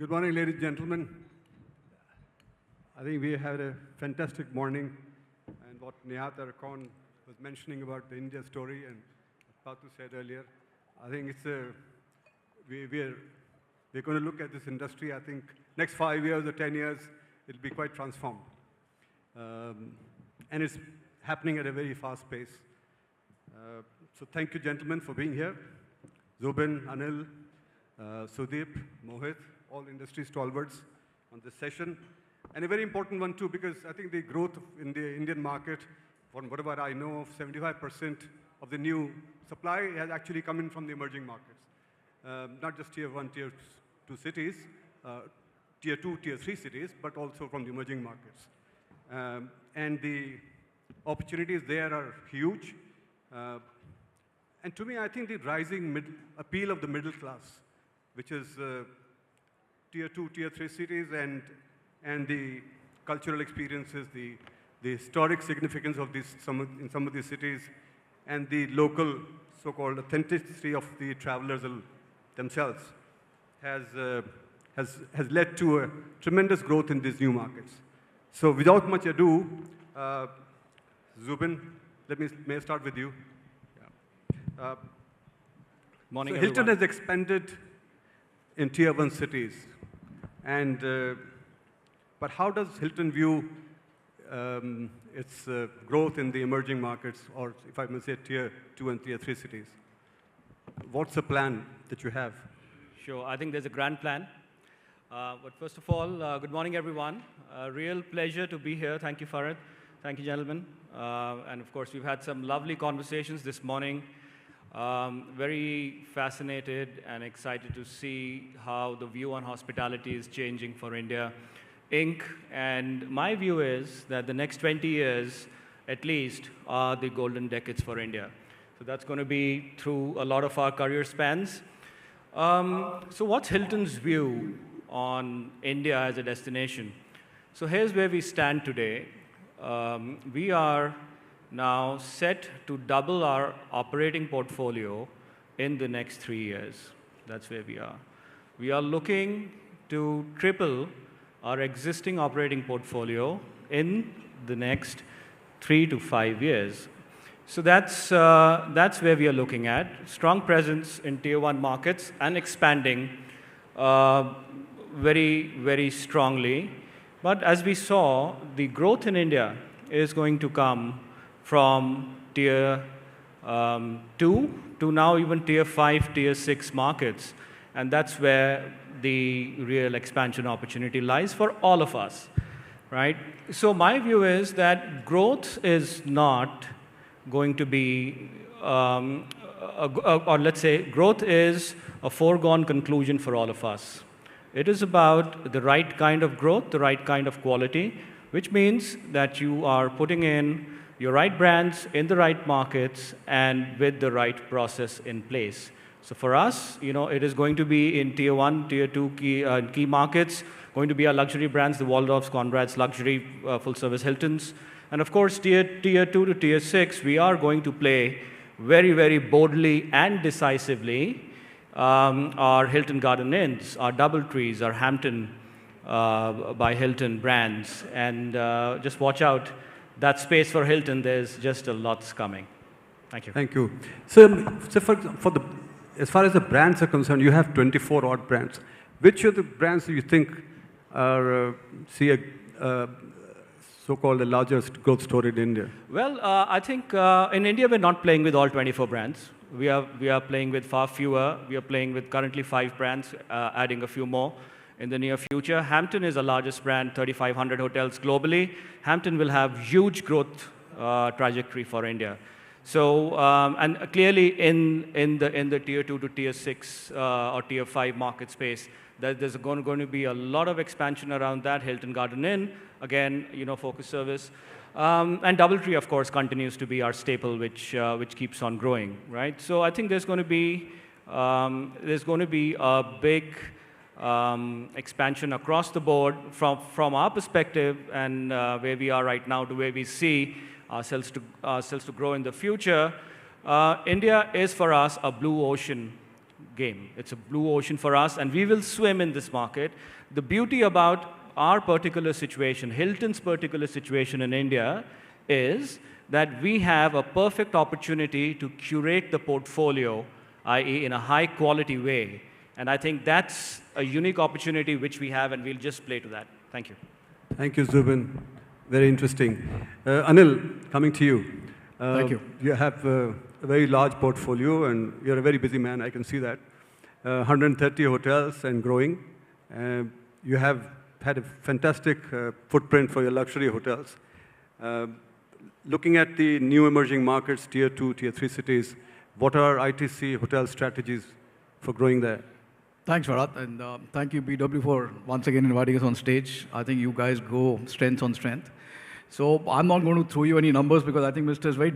Good morning, ladies and gentlemen. I think we had a fantastic morning, and what Nihat Arkan was mentioning about the India story and what Patu said earlier, I think it's we're going to look at this industry. I think next 5 years or 10 years, it'll be quite transformed. And it's happening at a very fast pace. So thank you, gentlemen, for being here. Zubin, Anil, Sudeep, Mohit, all industry stalwarts on this session. And a very important one, too, because I think the growth in the Indian market, from whatever I know, 75% of the new supply has actually come in from the emerging markets. Not just tier 1, tier 2 cities, tier 2, tier 3 cities, but also from the emerging markets. And the opportunities there are huge. And to me, I think the rising appeal of the middle class, which is tier 2, tier 3 cities, and the cultural experiences, the historic significance of in some of these cities, and the local so-called authenticity of the travelers themselves has led to a tremendous growth in these new markets. So without much ado, Zubin, may I start with you? Yeah. Morning, so Hilton has expanded in tier 1 cities, and but how does Hilton view its growth in the emerging markets, or if I may say tier 2 and tier 3 cities? What's the plan that you have? Sure, I think there's a grand plan. But first of all, good morning, everyone. Real pleasure to be here. Thank you, Farhat. Thank you, gentlemen. And of course, we've had some lovely conversations this morning. Very fascinated and excited to see how the view on hospitality is changing for India, Inc. And my view is that the next 20 years, at least, are the golden decades for India. So that's going to be through a lot of our career spans. So what's Hilton's view on India as a destination? So here's where we stand today. We are now set to double our operating portfolio in the next 3 years. That's where we are. We are looking to triple our existing operating portfolio in the next 3 to 5 years. So that's where we are looking at. Strong presence in tier 1 markets and expanding very, very strongly. But as we saw, the growth in India is going to come from tier 2 to now even tier 5, tier 6 markets. And that's where the real expansion opportunity lies for all of us, right? So my view is that growth is not going to be, or let's say, growth is a foregone conclusion for all of us. It is about the right kind of growth, the right kind of quality, which means that you are putting in your right brands in the right markets and with the right process in place. So for us, it is going to be in tier 1, tier 2 key markets, going to be our luxury brands, the Waldorfs, Conrads, luxury full-service Hiltons. And of course, tier 2 to tier 6, we are going to play very, very boldly and decisively our Hilton Garden Inns, our DoubleTrees, our Hampton by Hilton brands. And just watch out, that space for Hilton, there's just a lot's coming. Thank you. Thank you. So as far as the brands are concerned, you have 24 odd brands. Which of the brands do you think are see a so-called the largest growth story in India? Well, I think in India we're not playing with all 24 brands. We are playing with far fewer. We are playing with currently 5 brands, adding a few more in the near future. Hampton is the largest brand, 3,500 hotels globally. Hampton will have huge growth trajectory for India. So, and clearly in the tier 2 to tier 6 or tier 5 market space, there's going to be a lot of expansion around that. Hilton Garden Inn, again, focus service. And DoubleTree, of course, continues to be our staple, which keeps on growing, right? So I think there's going to be a big expansion across the board from our perspective and where we are right now to where we see ourselves to grow in the future. India is for us a blue ocean game. It's a blue ocean for us, and we will swim in this market. The beauty about our particular situation, Hilton's particular situation in India, is that we have a perfect opportunity to curate the portfolio, i.e. in a high-quality way. And I think that's a unique opportunity which we have, and we'll just play to that. Thank you. Thank you, Zubin. Very interesting. Anil, coming to you. Thank you. You have a very large portfolio, and you're a very busy man, I can see that. 130 hotels and growing. You have had a fantastic footprint for your luxury hotels. Looking at the new emerging markets, tier 2, tier 3 cities, what are ITC hotel strategies for growing there? Thanks, Farhat, and thank you, BW, for once again inviting us on stage. I think you guys go strength on strength. So I'm not going to throw you any numbers because I think Mr. is very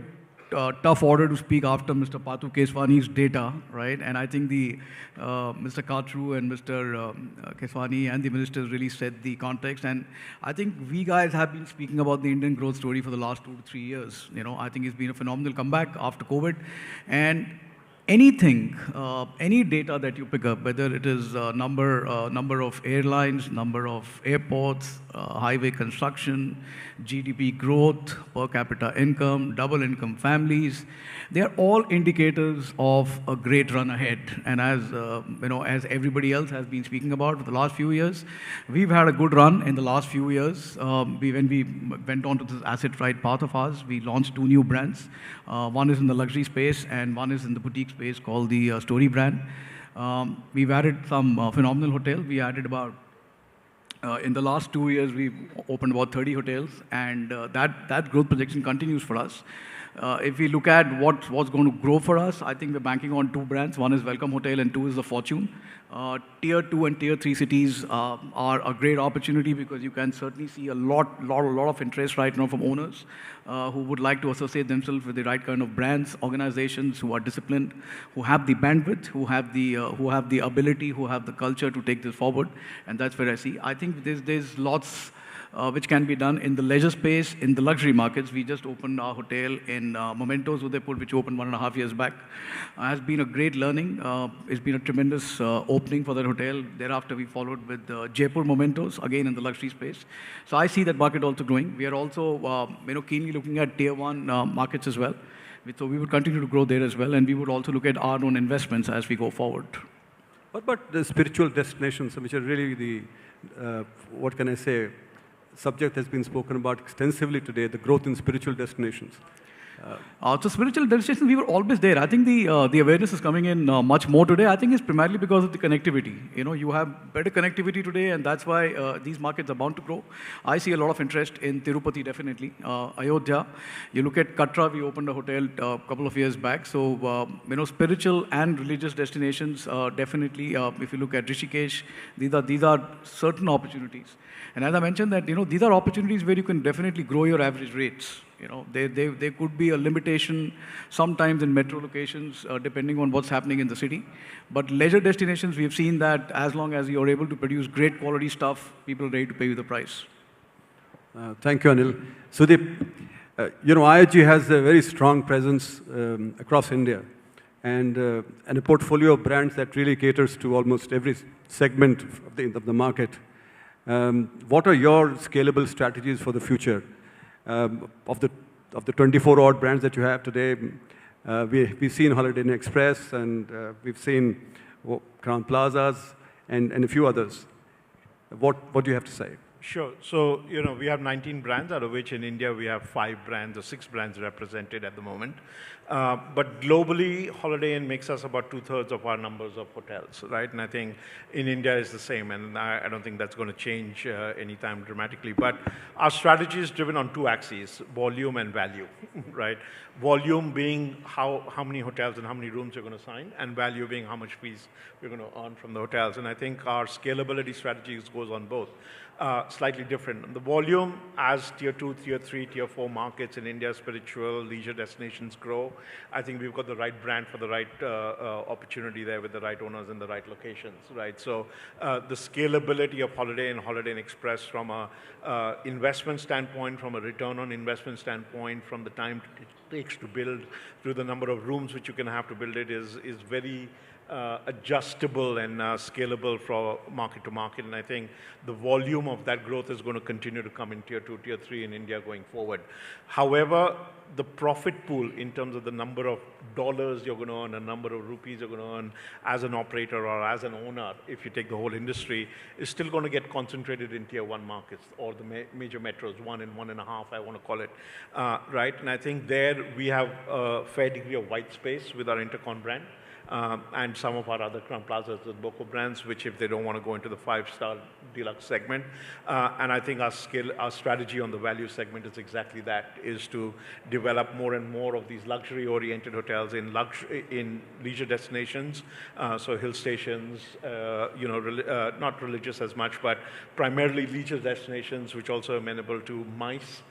tough order to speak after Mr. Patu Keswani's data, right? And I think the Mr. Katru and Mr. Keswani and the ministers really set the context. And I think we guys have been speaking about the Indian growth story for the last 2 to 3 years. You know, I think it's been a phenomenal comeback after COVID. And anything, any data that you pick up, whether it is number of airlines, number of airports, highway construction, GDP growth, per capita income, double income families, they are all indicators of a great run ahead. And as you know, as everybody else has been speaking about for the last few years, we've had a good run in the last few years. When we went on to this asset-right path of ours, we launched 2 new brands. One is in the luxury space, and one is in the boutique space called the Story brand. We've added some phenomenal hotels. We added about in the last 2 years, we've opened about 30 hotels, and that growth projection continues for us. If we look at what's going to grow for us, I think we're banking on 2 brands. One is Welcome Hotel, and 2 is The Fortune. Tier 2 and Tier 3 cities are a great opportunity because you can certainly see a lot of interest right now from owners who would like to associate themselves with the right kind of brands, organizations who are disciplined, who have the bandwidth, who have the ability, who have the culture to take this forward, and that's where I see. I think there's lots which can be done in the leisure space, in the luxury markets. We just opened our hotel in Mementos, Udaipur, which opened 1.5 years back. Has been a great learning. It's been a tremendous opening for that hotel. Thereafter, we followed with Jaipur Mementos, again in the luxury space. So I see that market also growing. We are also keenly looking at tier 1 markets as well. So we would continue to grow there as well, and we would also look at our own investments as we go forward. What about the spiritual destinations, which are really the, what can I say, subject has been spoken about extensively today, the growth in spiritual destinations. So spiritual destinations, we were always there. I think the awareness is coming in much more today. I think it's primarily because of the connectivity. You know, you have better connectivity today, and that's why these markets are bound to grow. I see a lot of interest in Tirupati, definitely. Ayodhya. You look at Katra, we opened a hotel a couple of years back. So, spiritual and religious destinations, definitely, if you look at Rishikesh, these are certain opportunities. And as I mentioned that, these are opportunities where you can definitely grow your average rates. There could be a limitation sometimes in metro locations, depending on what's happening in the city. But leisure destinations, we've seen that as long as you're able to produce great quality stuff, people are ready to pay you the price. Thank you, Anil. Sudeep, IHG has a very strong presence across India and a portfolio of brands that really caters to almost every segment of the market. What are your scalable strategies for the future? Of the 24 odd brands that you have today, we've seen Holiday Inn Express, and we've seen Crown Plazas and a few others. What do you have to say? Sure. So, we have 19 brands, out of which in India we have 5 brands or 6 brands represented at the moment. But globally, Holiday Inn makes us about 2/3 of our numbers of hotels, right? And I think in India is the same, and I don't think that's going to change anytime dramatically. But our strategy is driven on 2 axes, volume and value, right? Volume being how many hotels and how many rooms you're going to sign, and value being how much fees we're going to earn from the hotels. And I think our scalability strategies goes on both. Slightly different. The volume, as tier 2, tier 3, tier 4 markets in India, spiritual, leisure destinations grow, I think we've got the right brand for the right opportunity there with the right owners in the right locations, right? So the scalability of Holiday and Holiday Inn Express from a investment standpoint, from a return on investment standpoint, from the time takes to build, through the number of rooms which you can have to build it, is very adjustable and scalable from market to market. And I think the volume of that growth is going to continue to come in tier 2, tier 3 in India going forward. However, the profit pool in terms of the number of dollars you're going to earn, a number of rupees you're going to earn as an operator or as an owner, if you take the whole industry, is still going to get concentrated in tier 1 markets or the major metros, 1 and 1.5, I want to call it, right? And I think there we have a fair degree of white space with our Intercon brand. And some of our other Crown Plazas, the Boko brands, which if they don't want to go into the 5-star deluxe segment. And I think our strategy on the value segment is exactly that, is to develop more and more of these luxury-oriented hotels in leisure destinations, so hill stations, not religious as much, but primarily leisure destinations, which also are amenable to MICE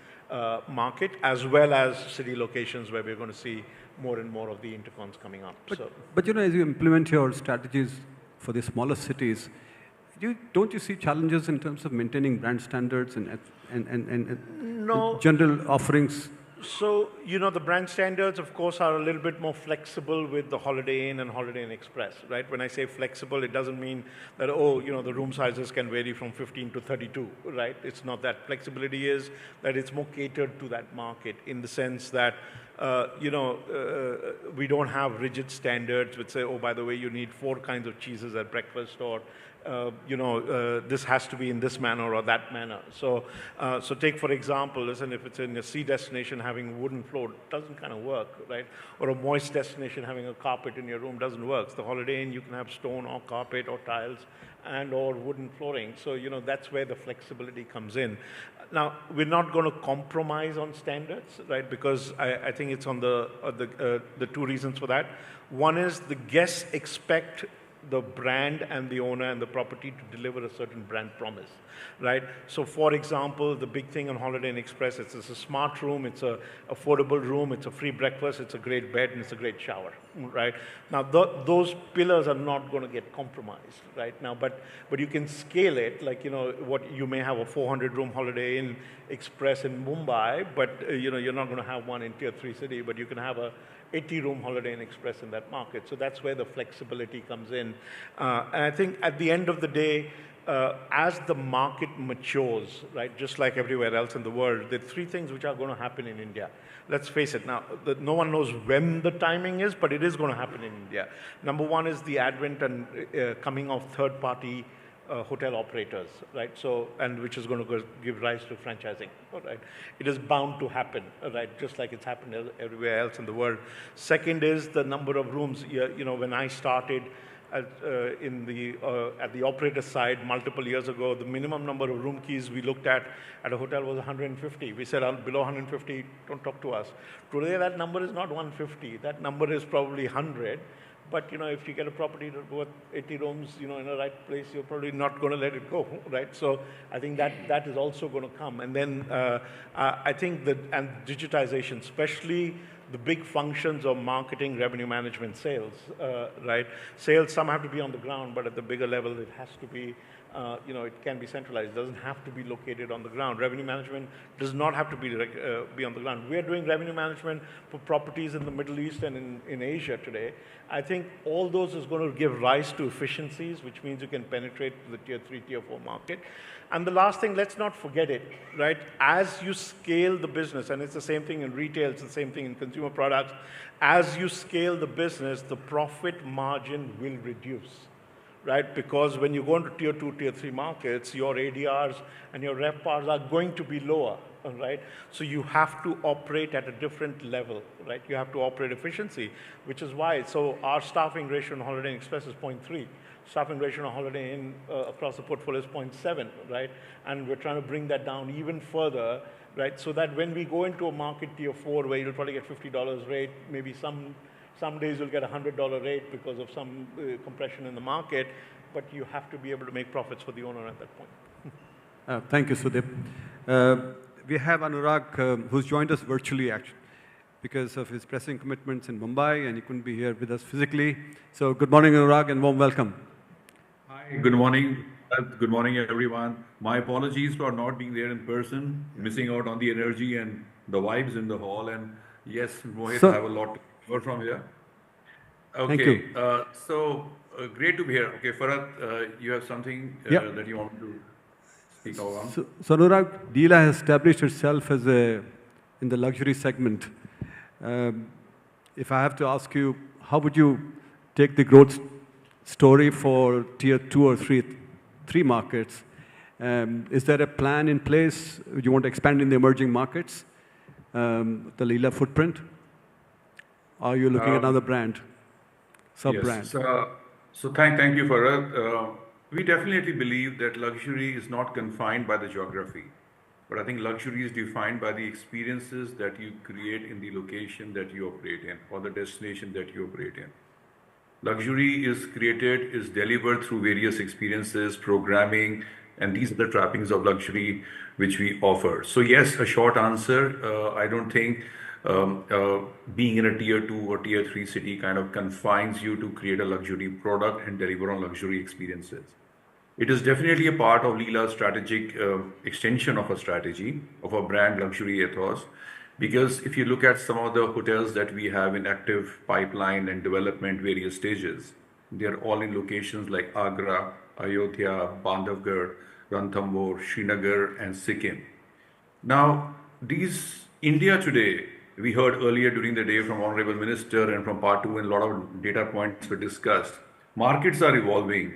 market, as well as city locations where we're going to see more and more of the intercons coming up. But as you implement your strategies for the smaller cities, don't you see challenges in terms of maintaining brand standards and no. general offerings? So, the brand standards, of course, are a little bit more flexible with the Holiday Inn and Holiday Inn Express, right? When I say flexible, it doesn't mean that, the room sizes can vary from 15 to 32, right? It's not that. Flexibility is that it's more catered to that market in the sense that, we don't have rigid standards which say, oh, by the way, you need 4 kinds of cheeses at breakfast, or this has to be in this manner or that manner. So take, for example, listen, if it's in a sea destination having wooden floor, it doesn't kind of work, right? Or a moist destination having a carpet in your room doesn't work. The Holiday Inn, you can have stone or carpet or tiles and or wooden flooring. So, that's where the flexibility comes in. Now, we're not going to compromise on standards, right? Because I think it's on the 2 reasons for that. One is the guests expect the brand and the owner and the property to deliver a certain brand promise, right? So, for example, the big thing on Holiday Inn Express, it's a smart room, it's a affordable room, it's a free breakfast, it's a great bed, and it's a great shower, right? Now, those pillars are not going to get compromised, right? Now, but you can scale it, like, what you may have a 400-room Holiday Inn Express in Mumbai, but, you're not going to have one in tier 3 city, but you can have a 80-room Holiday Inn Express in that market. So that's where the flexibility comes in. And I think at the end of the day, as the market matures, right, just like everywhere else in the world, there are 3 things which are going to happen in India. Let's face it, now, no one knows when the timing is, but it is going to happen in India. Number 1 is the advent and coming of third-party hotel operators, right? So, and which is going to give rise to franchising, right? It is bound to happen, right? Just like it's happened everywhere else in the world. Second is the number of rooms. When I started at the operator side multiple years ago, the minimum number of room keys we looked at a hotel was 150. We said, below 150, don't talk to us. Today, that number is not 150. That number is probably 100. But, if you get a property that worth 80 rooms, in a right place, you're probably not going to let it go, right? So I think that is also going to come. And then I think and digitization, especially the big functions of marketing, revenue management, sales, right? Sales, some have to be on the ground, but at the bigger level, it has to be, it can be centralized. It doesn't have to be located on the ground. Revenue management does not have to be on the ground. We are doing revenue management for properties in the Middle East and in Asia today. I think all those is going to give rise to efficiencies, which means you can penetrate the tier 3, tier 4 market. And the last thing, let's not forget it, right? As you scale the business, and it's the same thing in retail, it's the same thing in consumer products, as you scale the business, the profit margin will reduce, right? Because when you go into tier 2, tier 3 markets, your ADRs and your RevPARs are going to be lower, right? So you have to operate at a different level, right? You have to operate efficiency, which is why, so our staffing ratio on Holiday Inn Express is 0.3. Staffing ratio on Holiday Inn across the portfolio is 0.7, right? And we're trying to bring that down even further, right? So that when we go into a market tier 4 where you'll probably get $50 rate, maybe some days you'll get a $100 rate because of some compression in the market, but you have to be able to make profits for the owner at that point. Thank you, Sudeep. We have Anuraag, who's joined us virtually, actually, because of his pressing commitments in Mumbai, and he couldn't be here with us physically. So good morning, Anuraag, and warm welcome. Hi, good morning. Good morning, everyone. My apologies for not being there in person, missing out on the energy and the vibes in the hall. And Yes, Mohit, So, I have a lot to cover from here. thank you. Okay, great to be here. Okay, Farhat, you have something Yeah. that you want to speak on? So Anuraag, Leela has established itself as in the luxury segment. Um, if I have to ask you, how would you take the growth story for tier 2 or 3 markets? Is there a plan in place? Do you want to expand in the emerging markets, the Leela footprint? Or are you looking at another brand, sub-brand? Yes. So thank you, Farhat. We definitely believe that luxury is not confined by the geography, but I think luxury is defined by the experiences that you create in the location that you operate in or the destination that you operate in. Luxury is created, is delivered through various experiences, programming, and these are the trappings of luxury which we offer. So yes, a short answer. I don't think being in a tier 2 or tier 3 city kind of confines you to create a luxury product and deliver on luxury experiences. It is definitely a part of Leela's strategic extension of a strategy of a brand luxury ethos. Because if you look at some of the hotels that we have in active pipeline and development various stages, they're all in locations like Agra, Ayodhya, Bandhavgarh, Ranthambore, Srinagar, and Sikkim. Now, these India today, we heard earlier during the day from Honorable Minister and from Part 2, and a lot of data points were discussed. Markets are evolving.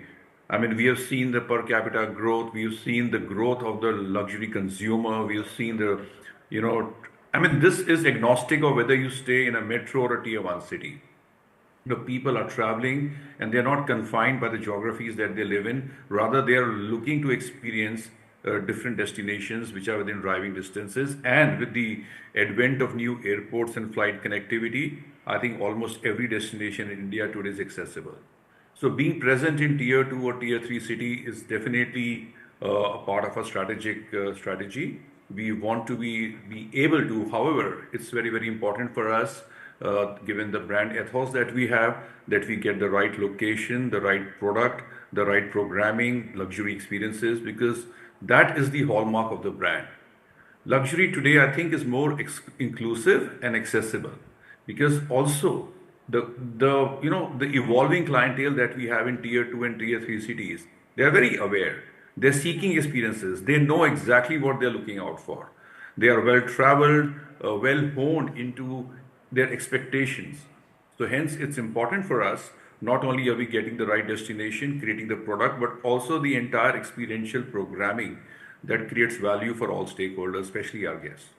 I mean, we have seen the per capita growth, we have seen the growth of the luxury consumer, we have seen this is agnostic of whether you stay in a metro or a tier 1 city. The people are traveling and they're not confined by the geographies that they live in. Rather, they are looking to experience different destinations which are within driving distances. And with the advent of new airports and flight connectivity, I think almost every destination in India today is accessible. So being present in tier 2 or tier 3 city is definitely a part of a strategic strategy. We want to be able to, however, it's very, very important for us, given the brand ethos that we have, that we get the right location, the right product, the right programming, luxury experiences, because that is the hallmark of the brand. Luxury today, I think, is more inclusive and accessible, because also the evolving clientele that we have in tier 2 and tier 3 cities, they are very aware. They're seeking experiences. They know exactly what they're looking out for. They are well traveled, well honed into their expectations. So hence it's important for us, not only are we getting the right destination, creating the product, but also the entire experiential programming that creates value for all stakeholders, especially our guests.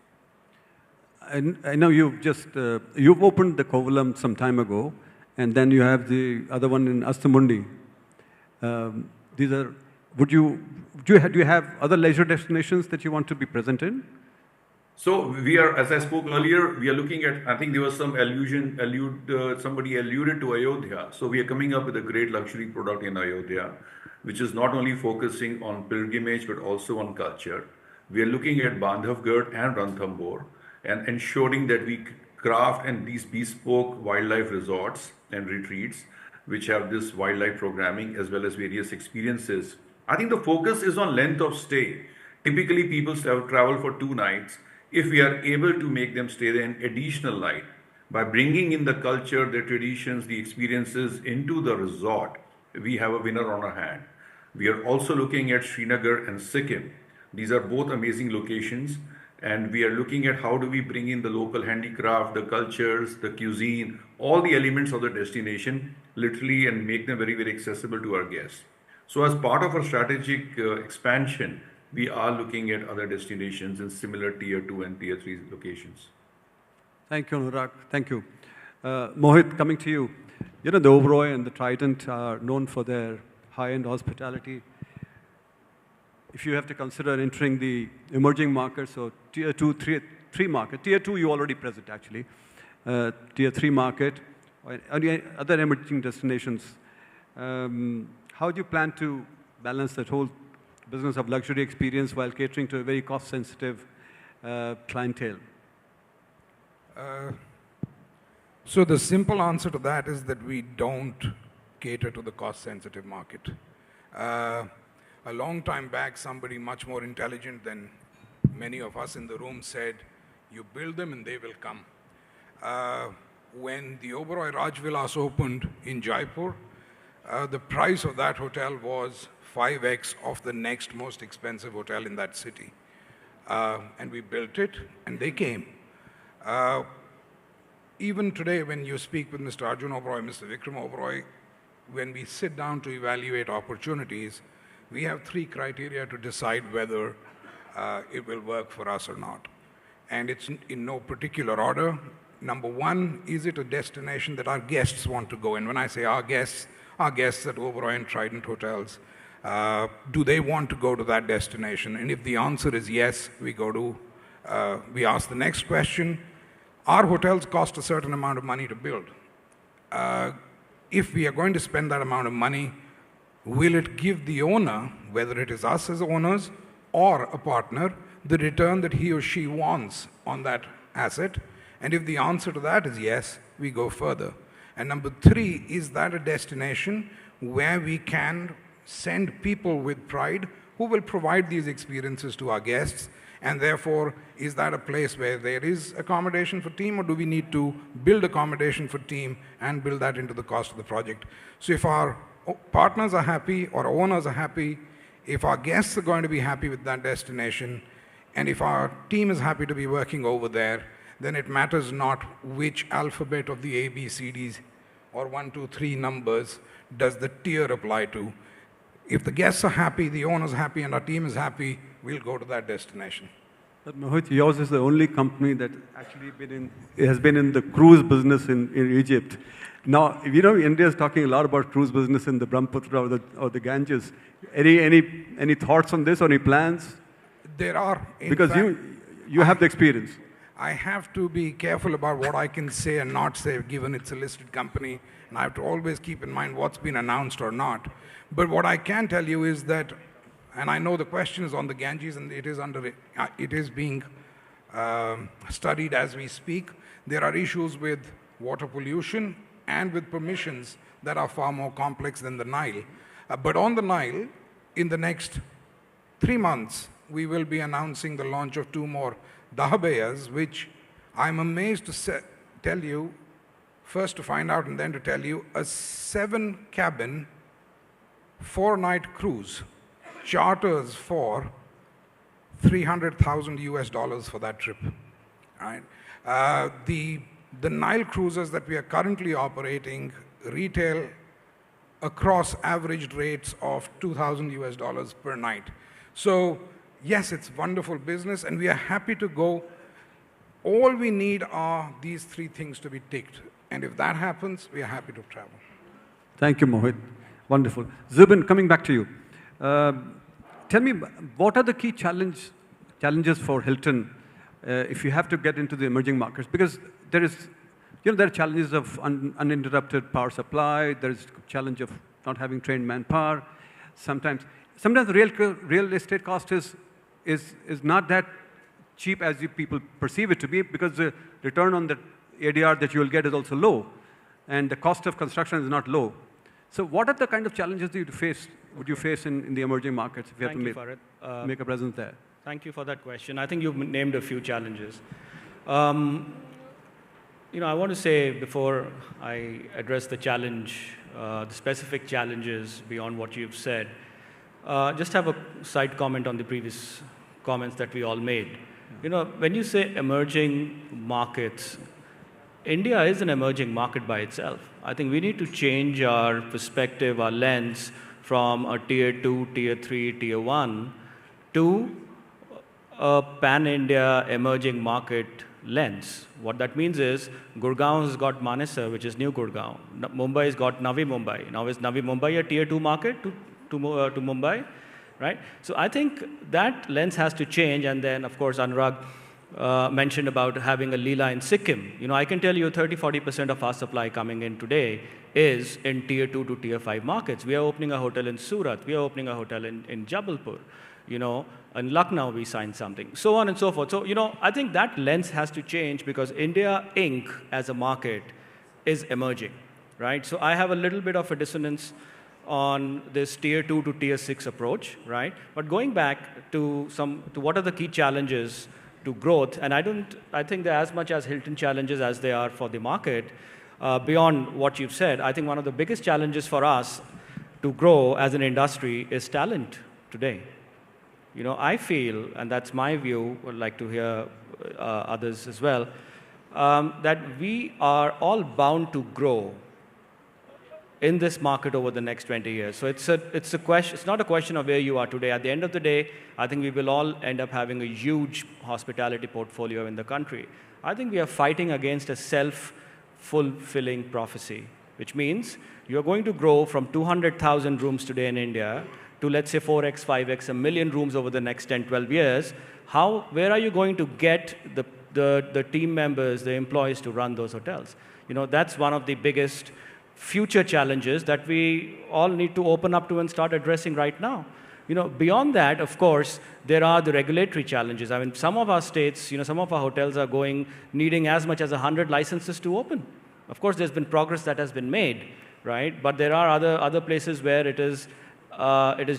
And I know you've opened the Kovalam some time ago, and then you have the other one in Astamundi. Do you have other leisure destinations that you want to be present in? So we are, as I spoke earlier, we are looking at, I think there was some somebody alluded to Ayodhya. So we are coming up with a great luxury product in Ayodhya, which is not only focusing on pilgrimage, but also on culture. We are looking at Bandhavgarh and Ranthambore and ensuring that we craft and these bespoke wildlife resorts and retreats, which have this wildlife programming as well as various experiences. I think the focus is on length of stay. Typically, people travel for 2 nights. If we are able to make them stay there an additional night, by bringing in the culture, the traditions, the experiences into the resort, we have a winner on our hand. We are also looking at Srinagar and Sikkim. These are both amazing locations, and we are looking at how do we bring in the local handicraft, the cultures, the cuisine, all the elements of the destination, literally, and make them very, very accessible to our guests. So as part of our strategic expansion, we are looking at other destinations in similar tier 2 and tier 3 locations. Thank you, Anuraag. Thank you. Mohit, coming to you. The Oberoi and the Trident are known for their high-end hospitality. If you have to consider entering the emerging markets or tier 2, 3 market, tier 2 you already present actually, tier 3 market, or any other emerging destinations, how do you plan to balance that whole business of luxury experience while catering to a very cost-sensitive clientele? So the simple answer to that is that we don't cater to the cost-sensitive market. A long time back, somebody much more intelligent than many of us in the room said, you build them and they will come. When the Oberoi Raj Vilas opened in Jaipur, the price of that hotel was 5x of the next most expensive hotel in that city. And we built it, and they came. Even today, when you speak with Mr. Arjun Oberoi, Mr. Vikram Oberoi, when we sit down to evaluate opportunities, we have 3 criteria to decide whether it will work for us or not. And it's in no particular order. Number 1, is it a destination that our guests want to go in? When I say our guests at Oberoi and Trident hotels, do they want to go to that destination? And if the answer is yes, we ask the next question. Our hotels cost a certain amount of money to build. If we are going to spend that amount of money, will it give the owner, whether it is us as owners or a partner, the return that he or she wants on that asset? And if the answer to that is yes, we go further. And number 3, is that a destination where we can send people with pride who will provide these experiences to our guests? And therefore, is that a place where there is accommodation for team, or do we need to build accommodation for team and build that into the cost of the project? So if our partners are happy or owners are happy, if our guests are going to be happy with that destination, and if our team is happy to be working over there, then it matters not which alphabet of the ABCDs or 1, 2, 3 numbers does the tier apply to. If the guests are happy, the owner's happy, and our team is happy, we'll go to that destination. Mohit, yours is the only company that actually has been in the cruise business in Egypt. Now, India is talking a lot about cruise business in the Brahmaputra or the Ganges. Any thoughts on this or any plans? There are. Because you have the experience. I have to be careful about what I can say and not say, given it's a listed company, and I have to always keep in mind what's been announced or not. But what I can tell you is that, and I know the question is on the Ganges, and it is being studied as we speak. There are issues with water pollution and with permissions that are far more complex than the Nile. But on the Nile, in the next 3 months, we will be announcing the launch of 2 more dahabeyas, which I'm amazed to tell you, first to find out and then to tell you, a 7-cabin, 4-night cruise charters for $300,000 for that trip. Right? The Nile cruises that we are currently operating retail across average rates of $2,000 per night. So yes, it's wonderful business, and we are happy to go. All we need are these 3 things to be ticked. And if that happens, we are happy to travel. Thank you, Mohit. Wonderful. Zubin, coming back to you. Tell me, what are the key challenges for Hilton if you have to get into the emerging markets? Because there are challenges of uninterrupted power supply. There is challenge of not having trained manpower. Sometimes the real estate cost is not that cheap as people perceive it to be, because the return on the ADR that you will get is also low, and the cost of construction is not low. So what are the kind of challenges that would you face in the emerging markets if you have to make a presence there? Thank you for that question. I think you've named a few challenges. I want to say, before I address the challenge, the specific challenges beyond what you've said, just have a side comment on the previous comments that we all made. When you say emerging markets, India is an emerging market by itself. I think we need to change our perspective, our lens, from a tier 2, tier 3, tier 1 to a pan-India emerging market lens. What that means is Gurgaon has got Manesar, which is New Gurgaon. Mumbai has got Navi Mumbai. Now, is Navi Mumbai a tier 2 market to Mumbai? Right? So I think that lens has to change. And then, of course, Anuraag mentioned about having a Leela in Sikkim. I can tell you 30–40% of our supply coming in today is in tier 2 to tier 5 markets. We are opening a hotel in Surat. We are opening a hotel in Jabalpur. In Lucknow we signed something, so on and so forth. So, I think that lens has to change, because India Inc. as a market is emerging, right? So I have a little bit of a dissonance on this tier 2 to tier 6 approach, right? But going back to what are the key challenges to growth. And I think they're as much as Hilton challenges as they are for the market. Beyond what you've said, I think one of the biggest challenges for us to grow as an industry is talent today. I feel, and that's my view, would like to hear others as well, that we are all bound to grow in this market over the next 20 years. So it's not a question of where you are today. At the end of the day, I think we will all end up having a huge hospitality portfolio in the country. I think we are fighting against a self-fulfilling prophecy, which means you're going to grow from 200,000 rooms today in India to, let's say, 4x, 5x, 1 million rooms over the next 10, 12 years. Where are you going to get the team members, the employees to run those hotels? That's one of the biggest future challenges that we all need to open up to and start addressing right now. Beyond that, of course, there are the regulatory challenges. I mean, some of our states, some of our hotels are needing as much as 100 licenses to open. Of course, there's been progress that has been made, right? But there are other places where it is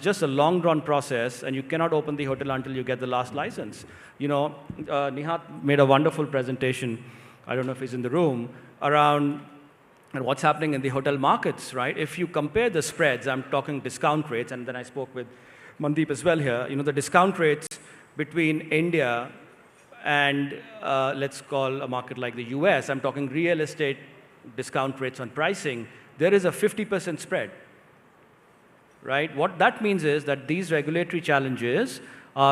just a long-drawn process, and you cannot open the hotel until you get the last license. Nihat made a wonderful presentation, I don't know if he's in the room, around what's happening in the hotel markets, right? If you compare the spreads, I'm talking discount rates, and then I spoke with Mandeep as well here, the discount rates between India and let's call a market like the US, I'm talking real estate discount rates on pricing, there is a 50% spread. Right? What that means is that these regulatory challenges,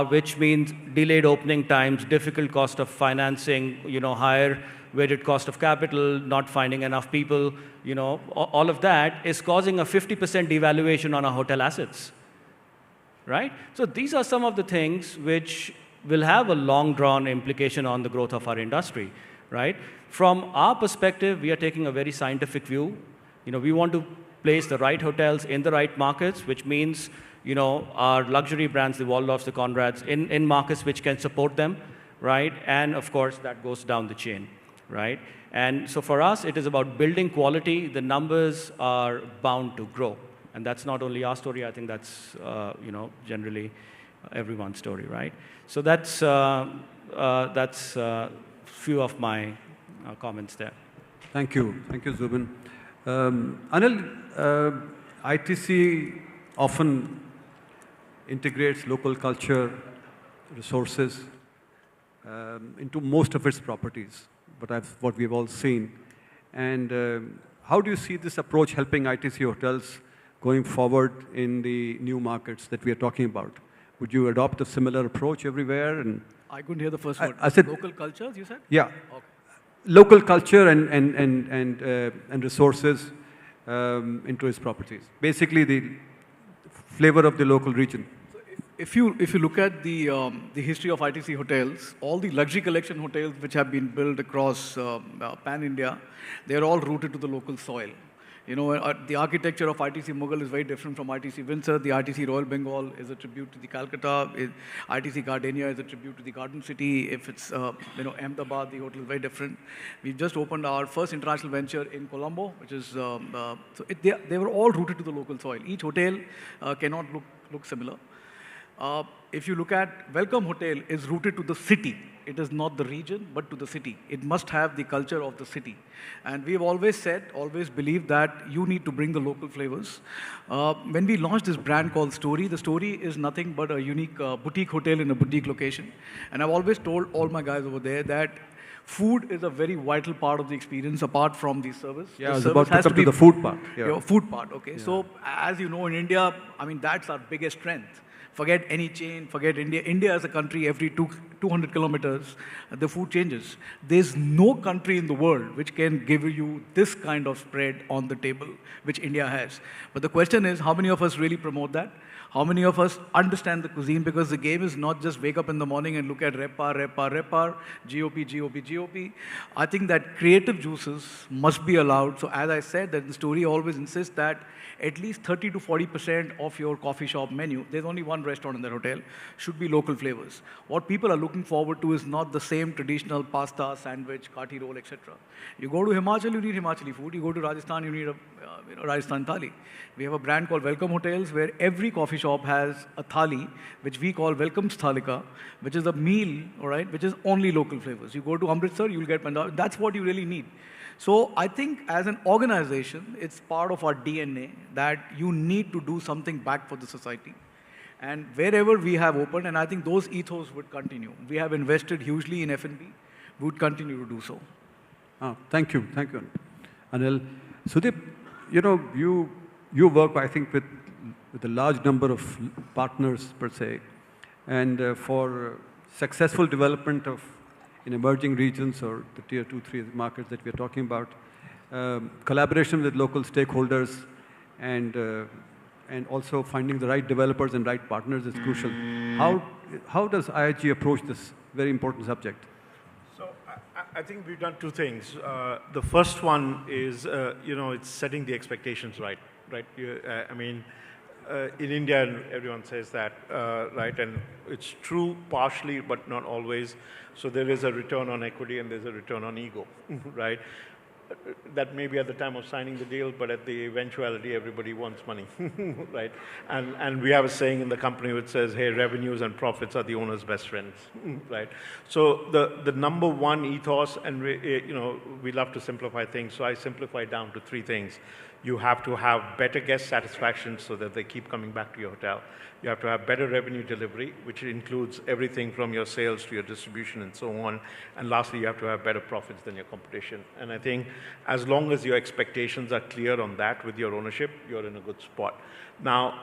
which means delayed opening times, difficult cost of financing, higher weighted cost of capital, not finding enough people, all of that is causing a 50% devaluation on our hotel assets. Right? So these are some of the things which will have a long-drawn implication on the growth of our industry. Right? From our perspective, we are taking a very scientific view. We want to place the right hotels in the right markets, which means, our luxury brands, the Waldorfs, the Conrads, in markets which can support them, right? And of course, that goes down the chain, right? And so for us, it is about building quality. The numbers are bound to grow. And that's not only our story, I think that's, generally everyone's story, right? So that's few of my comments there. Thank you, Zubin. Anil, ITC often integrates local culture, resources into most of its properties, what we've all seen. And how do you see this approach helping ITC hotels going forward in the new markets that we are talking about? Would you adopt a similar approach everywhere? And I couldn't hear the first word. I said local cultures, you said? Yeah. Okay. Local culture and resources into its properties. Basically, the flavor of the local region. So if you look at the history of ITC hotels, all the luxury collection hotels which have been built across pan India, they are all rooted to the local soil. The architecture of ITC Mughal is very different from ITC Windsor. The ITC Royal Bengal is a tribute to the Calcutta. ITC Gardenia is a tribute to the Garden City. If it's, Ahmedabad, the hotel is very different. We've just opened our first international venture in Colombo, which is, they were all rooted to the local soil. Each hotel cannot look similar. If you look at Welcome Hotel is rooted to the city. It is not the region, but to the city. It must have the culture of the city. And we've always believed that you need to bring the local flavors. When we launched this brand called Story, the Story is nothing but a unique boutique hotel in a boutique location. And I've always told all my guys over there that food is a very vital part of the experience apart from the service. Yeah, I was about to come to the food part. Yeah. Food part, okay. Yeah. So as you know, in India, that's our biggest strength. Forget any chain, forget India. India as a country, every 200 kilometers, the food changes. There's no country in the world which can give you this kind of spread on the table, which India has. But the question is, how many of us really promote that? How many of us understand the cuisine? Because the game is not just wake up in the morning and look at repar, GOP. I think that creative juices must be allowed. So as I said, that the Story always insists that at least 30 to 40% of your coffee shop menu, there's only one restaurant in that hotel, should be local flavors. What people are looking forward to is not the same traditional pasta, sandwich, kati roll, etc. You go to Himachal, you need Himachali food. You go to Rajasthan, you need a Rajasthan thali. We have a brand called Welcome Hotels where every coffee shop has a thali, which we call Welcome Sthalika, which is a meal, all right, which is only local flavors. You go to Amritsar, you'll get Punjab. That's what you really need. So I think as an organization, it's part of our DNA that you need to do something back for the society. And wherever we have opened, and I think those ethos would continue. We have invested hugely in F&B. We would continue to do so. Thank you, Anil. Sudeep, you work, I think, with a large number of partners per se, and for successful development of in emerging regions or the tier 2, 3 markets that we are talking about, collaboration with local stakeholders and also finding the right developers and right partners is crucial. How does IHG approach this very important subject? So I think we've done two things. The first one is, it's setting the expectations right. In India, everyone says that, right? And it's true partially, but not always. So there is a return on equity and there's a return on ego, right? That may be at the time of signing the deal, but at the eventuality, everybody wants money, right? And we have a saying in the company which says, hey, revenues and profits are the owner's best friends, right? So the number one ethos, and we love to simplify things, so I simplify down to three things. You have to have better guest satisfaction so that they keep coming back to your hotel. You have to have better revenue delivery, which includes everything from your sales to your distribution and so on. And lastly, you have to have better profits than your competition. And I think as long as your expectations are clear on that with your ownership, you're in a good spot. Now,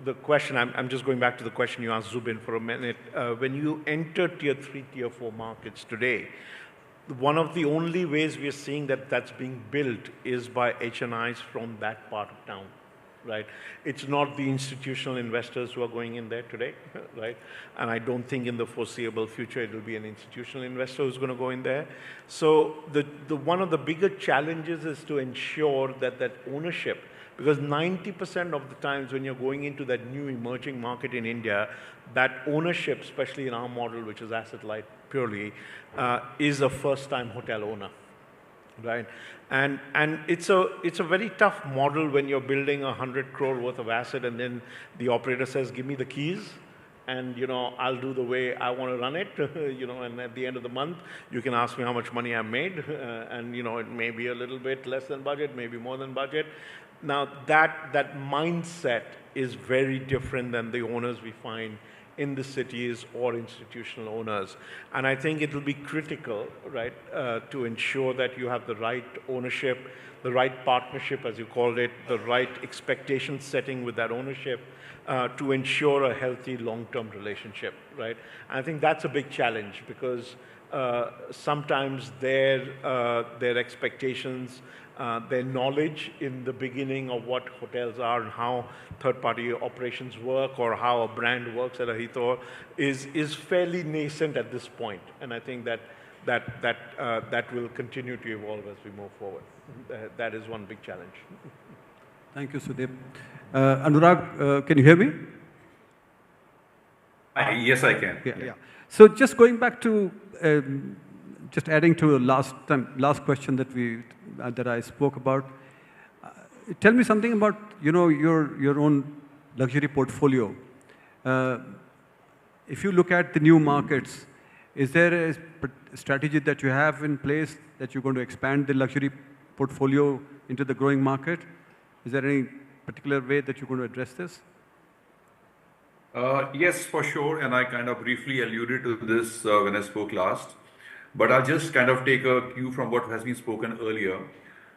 the question, I'm just going back to the question you asked Zubin for a minute. When you enter tier 3, tier 4 markets today, one of the only ways we are seeing that that's being built is by HNIs from that part of town, right? It's not the institutional investors who are going in there today, right? And I don't think in the foreseeable future it will be an institutional investor who's going to go in there. So one of the bigger challenges is to ensure that that ownership, because 90% of the times when you're going into that new emerging market in India, that ownership, especially in our model, which is asset-light purely, is a first-time hotel owner, right? And it's a very tough model when you're building 100 crore worth of asset and then the operator says, give me the keys, and I'll do the way I want to run it, and at the end of the month, you can ask me how much money I made, and it may be a little bit less than budget, maybe more than budget. Now, that mindset is very different than the owners we find in the cities or institutional owners. And I think it will be critical, right, to ensure that you have the right ownership, the right partnership, as you called it, the right expectation setting with that ownership to ensure a healthy long-term relationship, right? And I think that's a big challenge because sometimes their expectations, their knowledge in the beginning of what hotels are and how third-party operations work or how a brand works at a Heathrow is fairly nascent at this point. And I think that will continue to evolve as we move forward. That is one big challenge. Thank you, Sudeep. Anuraag, can you hear me? Yes, I can. Yeah. So just going back to, just adding to a last question that I spoke about. Tell me something about your own luxury portfolio. If you look at the new markets, is there a strategy that you have in place that you're going to expand the luxury portfolio into the growing market? Is there any particular way that you're going to address this? Yes, for sure. And I kind of briefly alluded to this when I spoke last. But I'll just kind of take a cue from what has been spoken earlier.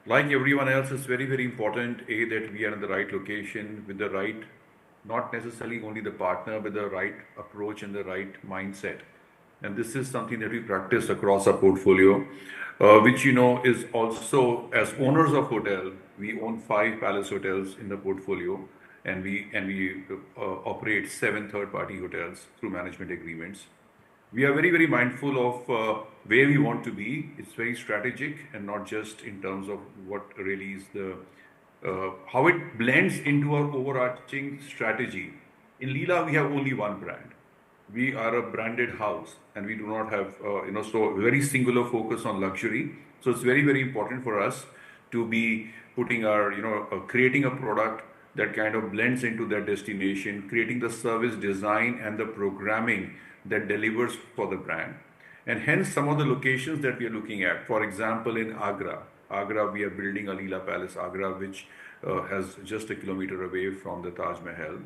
Like everyone else, it's very, very important, A, that we are in the right location with the right, not necessarily only the partner, but the right approach and the right mindset. And this is something that we practice across our portfolio, which, is also, as owners of hotel, we own 5 palace hotels in the portfolio, and we operate 7 third-party hotels through management agreements. We are very, very mindful of where we want to be. It's very strategic and not just in terms of what really is how it blends into our overarching strategy. In Leela, we have only one brand. we are a branded house and we do not have, so very singular focus on luxury. So it's very, very important for us to be putting our, creating a product that kind of blends into that destination, creating the service design and the programming that delivers for the brand. And hence some of the locations that we are looking at, for example, in Agra, we are building a Leela Palace, Agra, which has just a kilometer away from the Taj Mahal.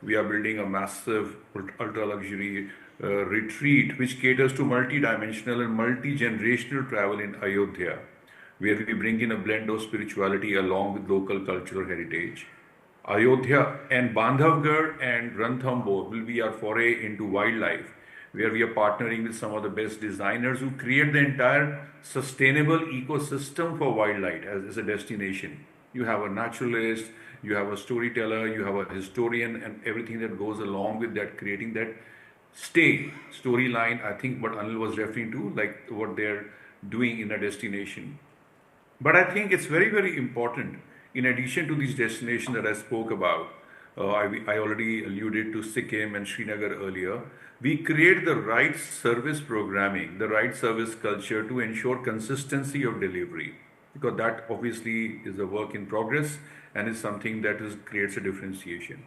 We are building a massive ultra-luxury retreat which caters to multi-dimensional and multi-generational travel in Ayodhya, where we bring in a blend of spirituality along with local cultural heritage. Ayodhya and Bandhavgarh and Ranthambore will be our foray into wildlife, where we are partnering with some of the best designers who create the entire sustainable ecosystem for wildlife as a destination. You have a naturalist, you have a storyteller, you have a historian, and everything that goes along with that, creating that storyline. I think what Anil was referring to, like what they're doing in a destination. But I think it's very, very important, in addition to these destinations that I spoke about, I already alluded to Sikkim and Srinagar earlier, we create the right service programming, the right service culture to ensure consistency of delivery, because that obviously is a work in progress and is something that creates a differentiation.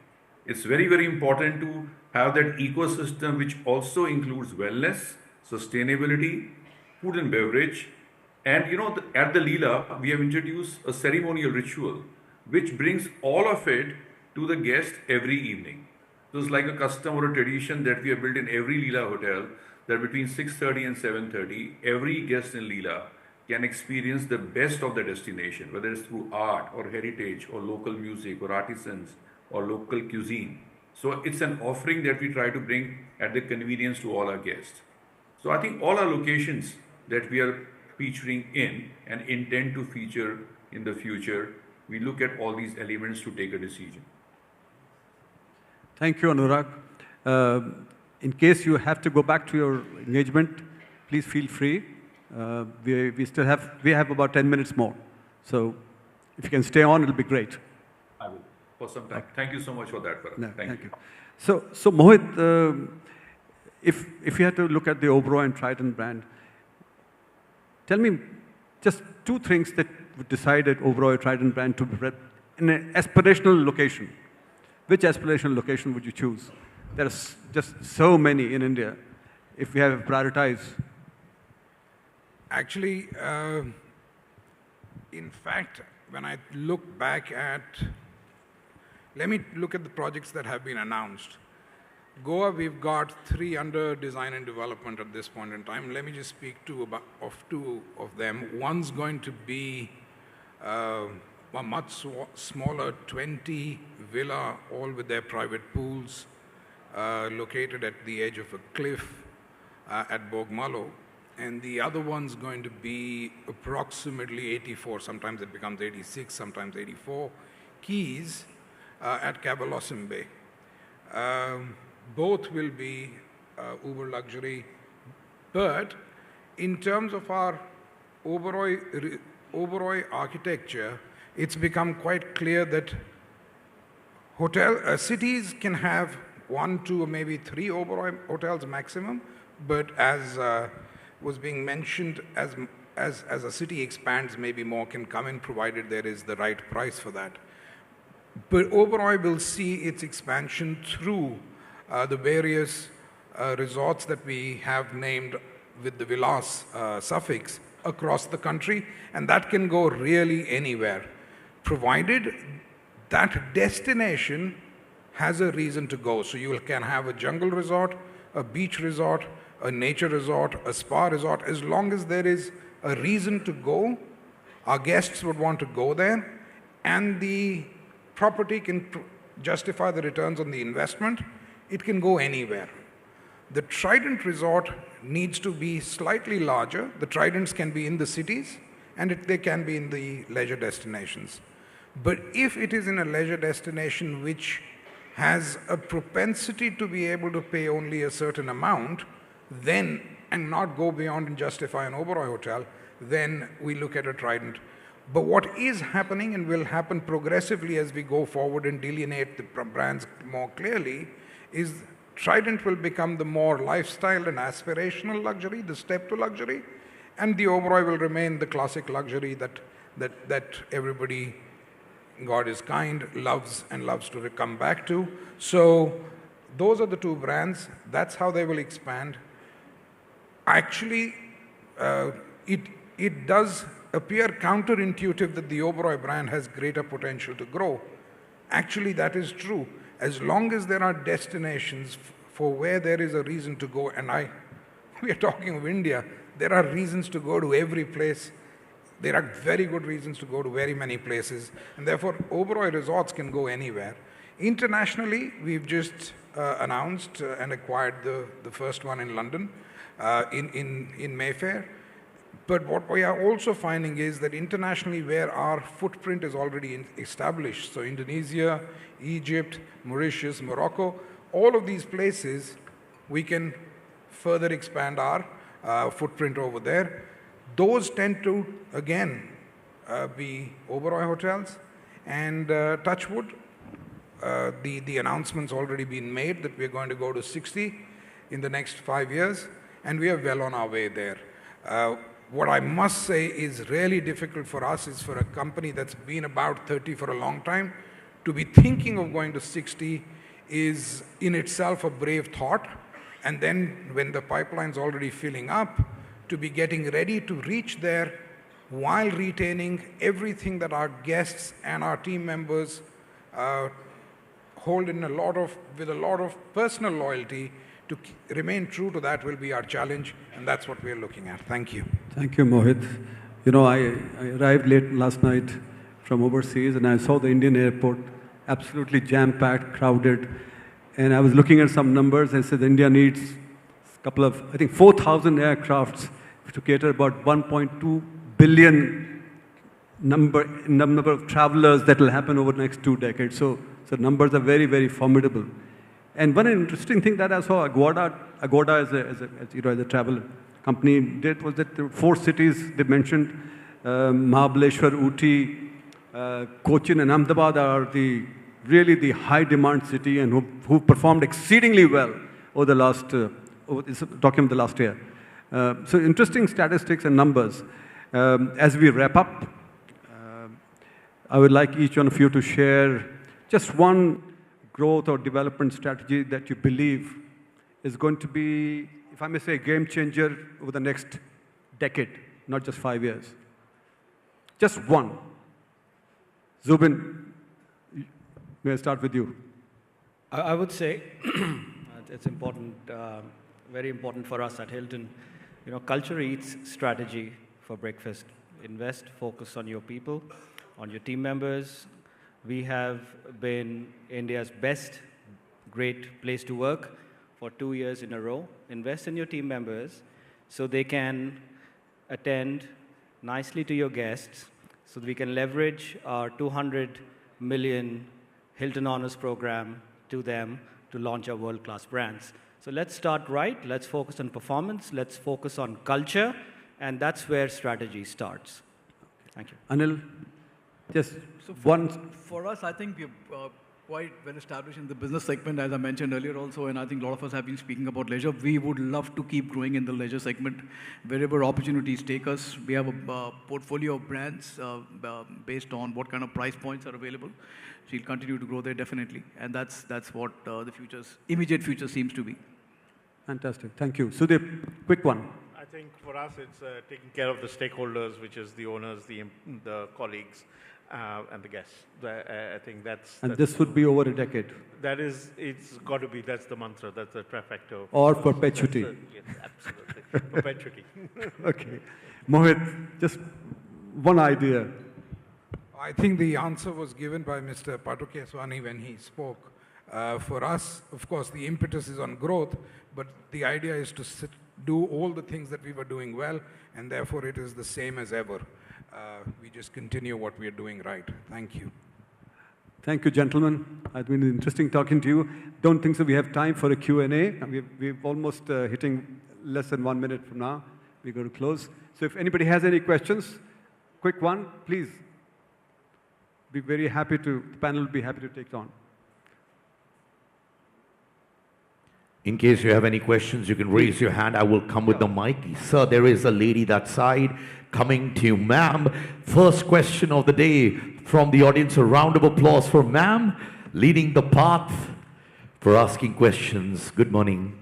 It's very, very important to have that ecosystem which also includes wellness, sustainability, food and beverage. And at the Leela, we have introduced a ceremonial ritual which brings all of it to the guest every evening. So it's like a custom or a tradition that we have built in every Leela hotel, that between 6:30 and 7:30, every guest in Leela can experience the best of the destination, whether it's through art or heritage or local music or artisans or local cuisine. So it's an offering that we try to bring at the convenience to all our guests. So I think all our locations that we are featuring in and intend to feature in the future, we look at all these elements to take a decision. Thank you, Anuraag. In case you have to go back to your engagement, please feel free. We have about 10 minutes more. So if you can stay on, it'll be great. I will, for some time. Thank you so much for that, Farhat. No, Thank you. So Mohit, if you had to look at the Oberoi and Trident brand, tell me just two things that would decide that Oberoi Trident brand to be in an aspirational location. Which aspirational location would you choose? There's just so many in India. If we have to prioritize. Actually, in fact, when I look back at, let me look at the projects that have been announced. Goa, we've got 3 under design and development at this point in time. Let me just speak of two of them. One's going to be a much smaller 20 villa, all with their private pools, located at the edge of a cliff at Bogmalo. And the other one's going to be approximately 84, sometimes it becomes 86, sometimes 84, keys at Cabalossim Bay. Both will be uber luxury, but in terms of our Oberoi architecture, it's become quite clear that cities can have 1, 2, or maybe 3 Oberoi hotels maximum, but as was being mentioned, as a city expands, maybe more can come in, provided there is the right price for that. But Oberoi will see its expansion through the various resorts that we have named with the Vilas suffix across the country, and that can go really anywhere, provided that destination has a reason to go. So you can have a jungle resort, a beach resort, a nature resort, a spa resort. As long as there is a reason to go, our guests would want to go there, and the property can justify the returns on the investment. It can go anywhere. The Trident resort needs to be slightly larger. The Tridents can be in the cities, and they can be in the leisure destinations. But if it is in a leisure destination which has a propensity to be able to pay only a certain amount, then, and not go beyond and justify an Oberoi hotel, then we look at a Trident. But what is happening and will happen progressively as we go forward and delineate the brands more clearly is Trident will become the more lifestyle and aspirational luxury, the step to luxury, and the Oberoi will remain the classic luxury that everybody, God is kind, loves and loves to come back to. So those are the two brands. That's how they will expand. Actually, it does appear counterintuitive that the Oberoi brand has greater potential to grow. Actually, that is true. As long as there are destinations for where there is a reason to go, and we are talking of India, there are reasons to go to every place. There are very good reasons to go to very many places, and therefore Oberoi resorts can go anywhere. Internationally, we've just announced and acquired the first one in London, in Mayfair. But what we are also finding is that internationally, where our footprint is already established, so Indonesia, Egypt, Mauritius, Morocco, all of these places, we can further expand our footprint over there. Those tend to, again, be Oberoi hotels. And touch wood, the announcement's already been made that we're going to go to 60 in the next 5 years, and we are well on our way there. What I must say is really difficult for us is for a company that's been about 30 for a long time, to be thinking of going to 60 is in itself a brave thought. And then when the pipeline's already filling up, to be getting ready to reach there while retaining everything that our guests and our team members hold in with a lot of personal loyalty. To remain true to that will be our challenge, and that's what we're looking at. Thank you. Thank you, Mohit. You know, I arrived late last night from overseas, and I saw the Indian airport absolutely jam-packed, crowded. And I was looking at some numbers and said India needs a couple of, I think, 4,000 aircrafts to cater about 1.2 billion number of travelers that will happen over the next 2 decades. So numbers are very, very formidable. And one interesting thing that I saw Agoda as a travel company did was that there were 4 cities they mentioned, Mahabaleshwar, Ooty, Cochin and Ahmedabad are really the high demand city and who performed exceedingly well over the last, talking about the last year. So interesting statistics and numbers. As we wrap up, I would like each one of you to share just one growth or development strategy that you believe is going to be, if I may say, a game changer over the next decade, not just 5 years. Just one. Zubin, may I start with you? I would say it's important, very important for us at Hilton. You know, culture eats strategy for breakfast. Invest, focus on your people, on your team members. We have been India's best great place to work for 2 years in a row. Invest in your team members so they can attend nicely to your guests, so that we can leverage our 200 million Hilton Honors program to them to launch our world-class brands. So let's start right. Let's focus on performance. Let's focus on culture. And that's where strategy starts. Thank you. Anil, just So one. For us, I think we're quite well established in the business segment, as I mentioned earlier also, and I think a lot of us have been speaking about leisure. We would love to keep growing in the leisure segment wherever opportunities take us. We have a portfolio of brands based on what kind of price points are available. So we'll continue to grow there definitely, and that's what the immediate future seems to be. Fantastic. Thank you. Sudeep, quick one. I think for us, it's taking care of the stakeholders, which is the owners, the colleagues, and the guests. I think that's... And this would be over a decade. It's got to be, that's the mantra, that's the trifecta. Or perpetuity. Yes, absolutely. Perpetuity. Okay. Mohit, just one idea. I think the answer was given by Mr. Patukeswani when he spoke. For us, of course, the impetus is on growth, but the idea is to do all the things that we were doing well, and therefore it is the same as ever. We just continue what we are doing right. Thank you. Thank you, gentlemen. It's been interesting talking to you. Don't think so. We have time for a Q&A. We're almost hitting less than 1 minute from now. We're going to close. So if anybody has any questions, quick one, please. The panel will be happy to take it on. In case you have any questions, you can raise your hand. I will come with the mic. Sir, there is a lady that side coming to you, ma'am. First question of the day from the audience. A round of applause for ma'am, leading the path for asking questions. Good morning.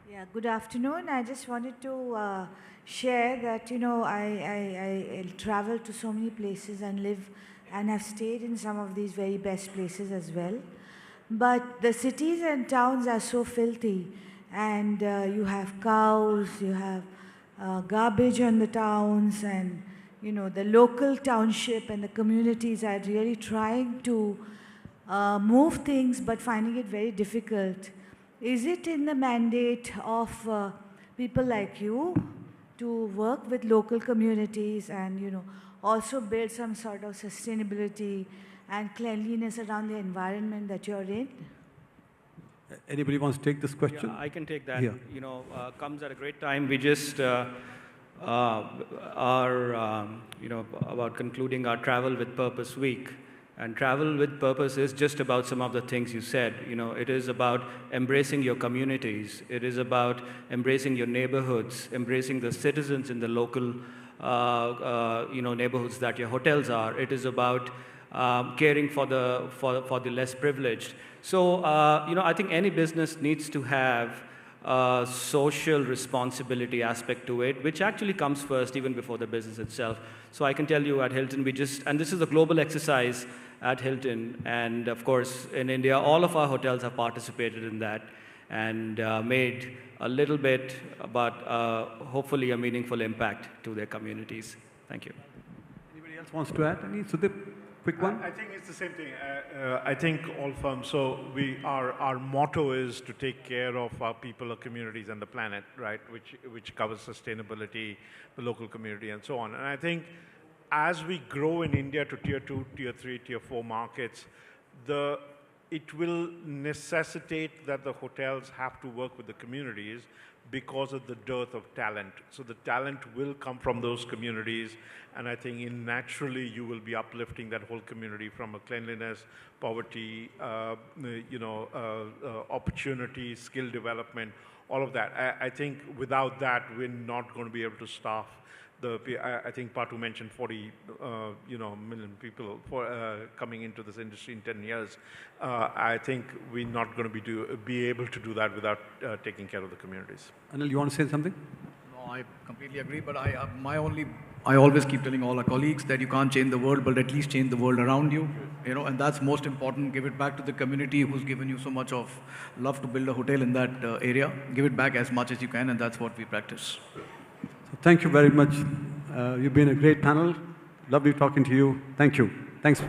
Yeah, good afternoon. I just wanted to share that, you know, I travel to so many places and live and have stayed in some of these very best places as well. But the cities and towns are so filthy, and you have cows, you have garbage on the towns, and you know the local township and the communities are really trying to move things, but finding it very difficult. Is it in the mandate of people like you to work with local communities and also build some sort of sustainability and cleanliness around the environment that you're in? Anybody wants to take this question? Yeah, I can take that. Yeah. Comes at a great time. We just are, about concluding our Travel with Purpose week. And Travel with Purpose is just about some of the things you said. It is about embracing your communities. It is about embracing your neighborhoods, embracing the citizens in the local, neighborhoods that your hotels are. It is about caring for the less privileged. So, I think any business needs to have a social responsibility aspect to it, which actually comes first even before the business itself. So I can tell you at Hilton, and this is a global exercise at Hilton, and of course in India, all of our hotels have participated in that and made a little bit, but hopefully a meaningful impact to their communities. Thank you. Anybody else wants to add? Sudeep, quick one. I think it's the same thing. I think all firms, so our motto is to take care of our people, our communities, and the planet, right? Which covers sustainability, the local community, and so on. And I think as we grow in India to tier 2, tier 3, tier 4 markets, it will necessitate that the hotels have to work with the communities because of the dearth of talent. So the talent will come from those communities, and I think naturally you will be uplifting that whole community from a cleanliness, poverty, opportunity, skill development, all of that. I think without that, we're not going to be able to staff I think Patu mentioned 40 million people coming into this industry in 10 years. I think we're not going to be able to do that without taking care of the communities. Anil, you want to say something? No, I completely agree, but I always keep telling all our colleagues that you can't change the world, but at least change the world around you, and that's most important. Give it back to the community who's given you so much of love to build a hotel in that area. Give it back as much as you can, and that's what we practice. So thank you very much. You've been a great panel. Lovely talking to you. Thank you. Thanks.